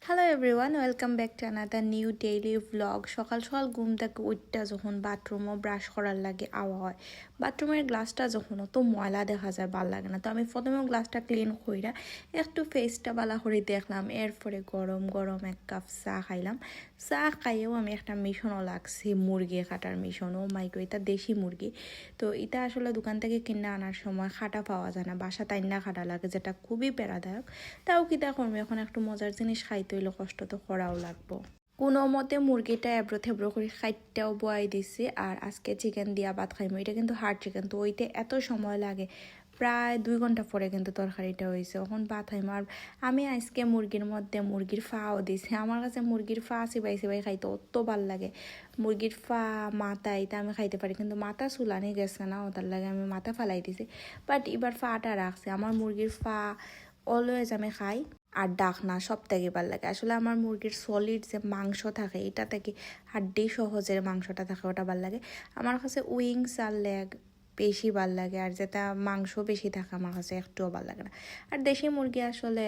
Hello everyone, welcome back to another new daily vlog. সকাল সকাল ঘুম থেকে উঠটা যখন বাথরুমও ব্রাশ করার লাগে আওয়া হয়, বাথরুমের গ্লাসটা যখন অত ময়লা দেখা যায় ভাল লাগে না। তো আমি প্রথমেও গ্লাসটা ক্লিন কইরা একটু ফেসটা বালা করে দেখলাম। এরপরে গরম গরম এক কাপ চা খাইলাম। চা খাইয়েও আমি একটা মিশনও লাগছি, মুরগি কাটার মিশন। ও মাইকো, এটা দেশি মুরগি। তো এটা আসলে দোকান থেকে কিনে আনার সময় খাটা পাওয়া যায় না, বাসা তাইন্না খাটা লাগে, যেটা খুবই প্যারাদায়ক। তাও কিতা করবো, এখন একটু মজার জিনিস খাইতে হইলে কষ্ট তো করাও লাগবো। কোনো মতে মুরগিটা এবড়ো থেবড়ো করে খাইটাও বয়াই দিছি। আর আজকে চিকেন দিয়া ভাত খাইমো। এটা কিন্তু হার্ড চিকেন, তো ওইতে এত সময় লাগে, প্রায় 2 ঘন্টা পরে কিন্তু তরকারিটা হয়েছে। এখন ভাত খাইমো। আর আমি আজকে মুরগির মধ্যে মুরগির ফাও দিছি। আমার কাছে মুরগির ফা চিবাই চিবাই খাইতে অত ভাল লাগে। মুরগির ফা মাথা এটা আমি খাইতে পারি, কিন্তু মাথা চুলানি গেছে না, ওটার লাগে আমি মাথা ফালাই দিছি। বাট এবার ফাটা রাখছি। আমার মুরগির ফা অলওয়েজ আমি খাই। আর ডাকনা সব থেকে ভাল লাগে। আসলে আমার মুরগির সলিড যে মাংস থাকে, এটা থেকে হাড্ডি সহজের মাংসটা থাকে, ওটা ভাল লাগে। আমার কাছে উইংস আর লেগ বেশি ভাল লাগে। আর যেটা মাংস বেশি থাকে আমার কাছে একটুও ভাল লাগে না। আর দেশি মুরগি আসলে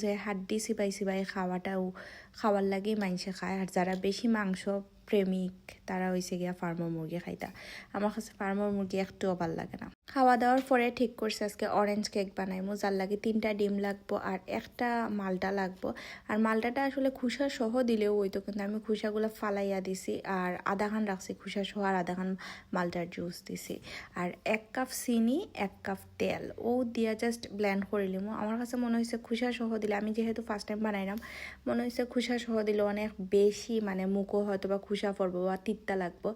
যে হাড্ডি চিবাই চিবাই খাওয়াটাও খাওয়ার লাগেই মানুষে খায়। আর যারা বেশি মাংস প্রেমিক তারা হয়েছে গিয়া ফার্মার মুরগি খাইতা। আমার কাছে ফার্মার মুরগি একটুও ভাল লাগে না। খাওয়া দাওয়ার পরে ঠিক করছে আজকে অরেঞ্জ কেক বানাইমো। যার লাগে 3টা ডিম লাগবো আর একটা মালটা লাগবো। আর মালটাটা আসলে খুসা সহ দিলেও হইতো, কিন্তু আমি খুসাগুলো ফালাইয়া দিছি আর আধা খান রাখছি খুসা সহ, আর আধা খান মালটার জুস দিছি। আর 1 কাপ চিনি, 1 কাপ তেল ও দিয়া জাস্ট ব্লেন্ড করে নিমো। আমার কাছে মনে হয়েছে খুসা সহ দিলে, আমি যেহেতু ফার্স্ট টাইম বানাইলাম, মনে হয়েছে খুসা সহ দিলে অনেক বেশি মানে মুখও হয়তো বা খুসা পড়বো বা তিত্তা লাগবো।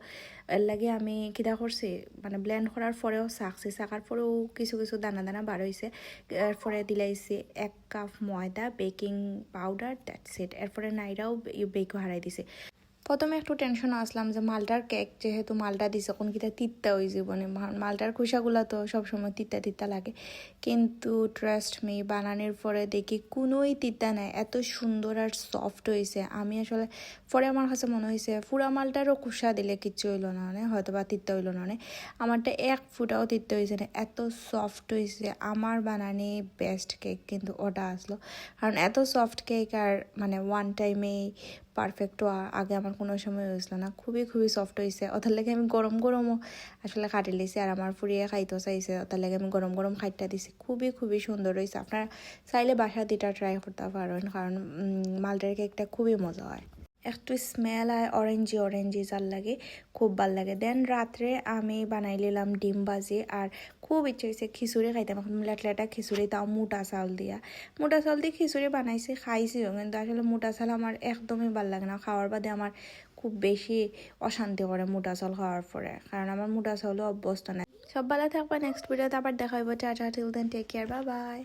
এর লাগে আমি কিতা করছি, মানে ব্লেন্ড করার পরেও চাকার পরেও কিছু কিছু দানা দানা বার হয়েছে। এরপরে দিলাইছি 1 কাপ ময়দা, বেকিং পাউডার, দ্যাটস ইট। এরপরে নাইরাও বেকও হারাই দিছে। প্রথমে একটু টেনশন আসলাম যে মালটার কেক, যেহেতু মালটা দিছে কোন কিতা তিত্তা হয়ে যাবনে, মালটার খোসাগুলো তো সবসময় তিত্তা তিত্তা লাগে। কিন্তু ট্রাস্ট মি, বানানোর পরে দেখি কোনোই তিত্তা নাই, এত সুন্দর আর সফট হয়েছে। আমি আসলে পরে আমার কাছে মনে হয়েছে পুরা মালটারও খোসা দিলে কিচ্ছু হইলো না, হয়তো বা তিত্তা হইলো না। আমারটা 1 ফুটাও তিত্তা হয়েছে না, এত সফট হয়েছে। আমার বানানি বেস্ট কেক কিন্তু ওটা আসলো, কারণ এত সফট কেক আর মানে ওয়ান টাইমেই পারফেক্ট আগে আমার কোনো সময় হয়েছিল না। খুবই খুবই সফট হয়েছে। ওটার লাগে আমি গরম গরমও আসলে কাটি লিছি। আর আমার ফুরিয়ে খাইতেও চাইছে, ওটার লাগে আমি গরম গরম খাইটা দিছি। খুবই খুবই সুন্দর হয়েছে। আপনারা চাইলে বাসা দিটা ট্রাই করতে পারেন, কারণ মালটার কেকটা খুবই মজা হয়। একটু স্মেল আর অরেঞ্জি অরেঞ্জি যার লাগে, খুব ভাল লাগে। দেন রাত্রে আমি বানাই নিলাম ডিম ভাজি। আর খুব ইচ্ছে হয়েছে খিচুড়ি খাইতাম, এখন লেটলেটা খিচুড়ি, তাও মোটা চাউল দিয়া। মোটা চাউল দিয়ে খিচুড়ি বানাইছি, খাইছিও, কিন্তু আসলে মোটা চাল আমার একদমই ভাল লাগে না। খাওয়ার বাদে আমার খুব বেশি অশান্তি করে মোটা চাউল খাওয়ার পরে, কারণ আমার মোটা চাউলও অভ্যস্ত নাই। সব ভালো থাকবা, নেক্সট ভিডিওতে আবার দেখা হইব। Tata, till then, take care, bye by.